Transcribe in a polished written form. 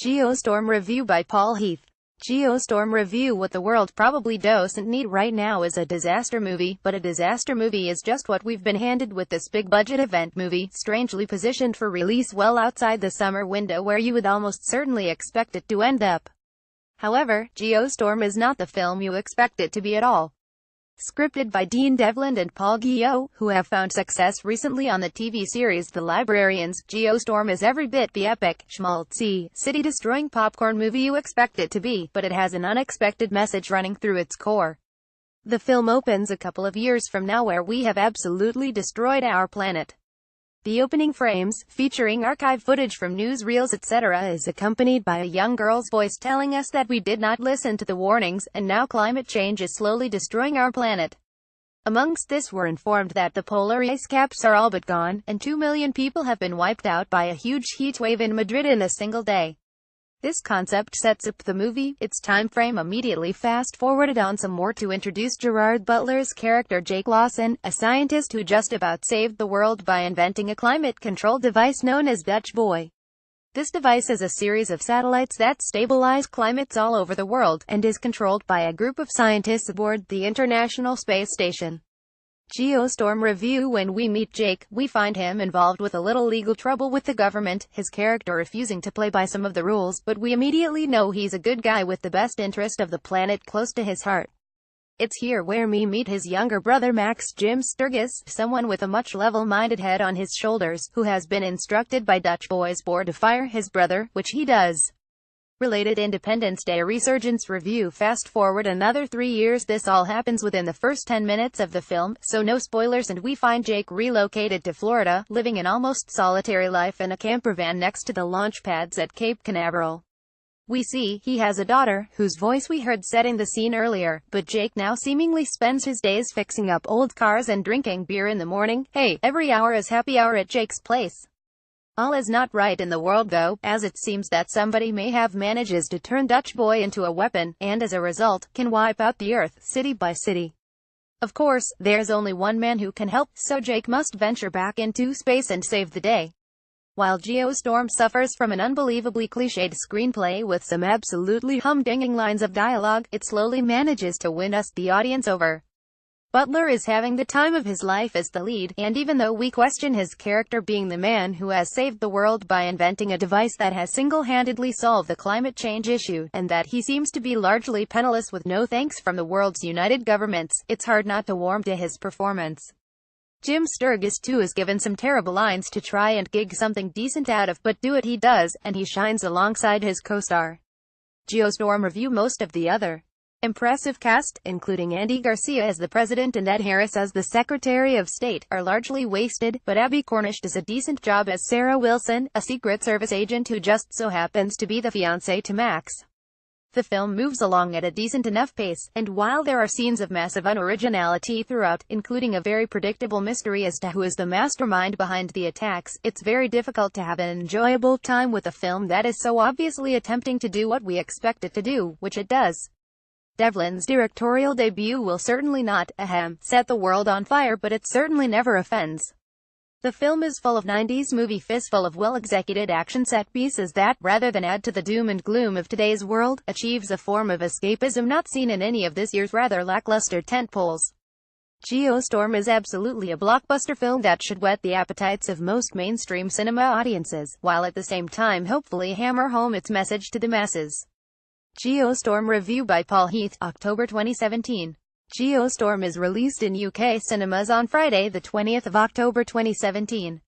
Geostorm Review by Paul Heath. Geostorm Review. What the world probably doesn't need right now is a disaster movie, but a disaster movie is just what we've been handed with this big-budget event movie, strangely positioned for release well outside the summer window where you would almost certainly expect it to end up. However, Geostorm is not the film you expect it to be at all. Scripted by Devlin and Paul Heath, who have found success recently on the TV series The Librarians, Geostorm is every bit the epic, schmaltzy, city-destroying popcorn movie you expect it to be, but it has an unexpected message running through its core. The film opens a couple of years from now where we have absolutely destroyed our planet. The opening frames, featuring archive footage from newsreels etc., is accompanied by a young girl's voice telling us that we did not listen to the warnings, and now climate change is slowly destroying our planet. Amongst this we're informed that the polar ice caps are all but gone, and 2 million people have been wiped out by a huge heat wave in Madrid in a single day. This concept sets up the movie. Its time frame immediately fast-forwarded on some more to introduce Gerard Butler's character Jake Lawson, a scientist who just about saved the world by inventing a climate-control device known as Dutch Boy. This device is a series of satellites that stabilize climates all over the world, and is controlled by a group of scientists aboard the International Space Station. Geostorm Review. When we meet Jake, we find him involved with a little legal trouble with the government, his character refusing to play by some of the rules, but we immediately know he's a good guy with the best interest of the planet close to his heart. It's here where we meet his younger brother Max, Jim Sturgess, someone with a much level-minded head on his shoulders, who has been instructed by Dutch Boy's board to fire his brother, which he does. Related Independence Day Resurgence Review. Fast forward another 3 years. This all happens within the first 10 minutes of the film, so no spoilers, and we find Jake relocated to Florida, living an almost solitary life in a camper van next to the launch pads at Cape Canaveral. We see he has a daughter, whose voice we heard setting the scene earlier, but Jake now seemingly spends his days fixing up old cars and drinking beer in the morning. Hey, every hour is happy hour at Jake's place. All is not right in the world though, as it seems that somebody may have manages to turn Dutch Boy into a weapon, and as a result, can wipe out the Earth, city by city. Of course, there's only one man who can help, so Jake must venture back into space and save the day. While Geostorm suffers from an unbelievably cliched screenplay with some absolutely humdinging lines of dialogue, it slowly manages to win us, the audience, over. Butler is having the time of his life as the lead, and even though we question his character being the man who has saved the world by inventing a device that has single-handedly solved the climate change issue, and that he seems to be largely penniless with no thanks from the world's united governments, it's hard not to warm to his performance. Jim Sturgess too is given some terrible lines to try and gig something decent out of, but do it he does, and he shines alongside his co-star. Geostorm Review. Most of the other impressive cast, including Andy Garcia as the president and Ed Harris as the Secretary of State, are largely wasted, but Abby Cornish does a decent job as Sarah Wilson, a Secret Service agent who just so happens to be the fiancée to Max. The film moves along at a decent enough pace, and while there are scenes of massive unoriginality throughout, including a very predictable mystery as to who is the mastermind behind the attacks, it's very difficult to have an enjoyable time with a film that is so obviously attempting to do what we expect it to do, which it does. Devlin's directorial debut will certainly not, set the world on fire, but it certainly never offends. The film is full of 90s movie fistful of well-executed action set pieces that, rather than add to the doom and gloom of today's world, achieves a form of escapism not seen in any of this year's rather lackluster tentpoles. Geostorm is absolutely a blockbuster film that should whet the appetites of most mainstream cinema audiences, while at the same time hopefully hammer home its message to the masses. Geostorm Review by Paul Heath. October 2017. Geostorm is released in UK cinemas on Friday the 20th of October 2017.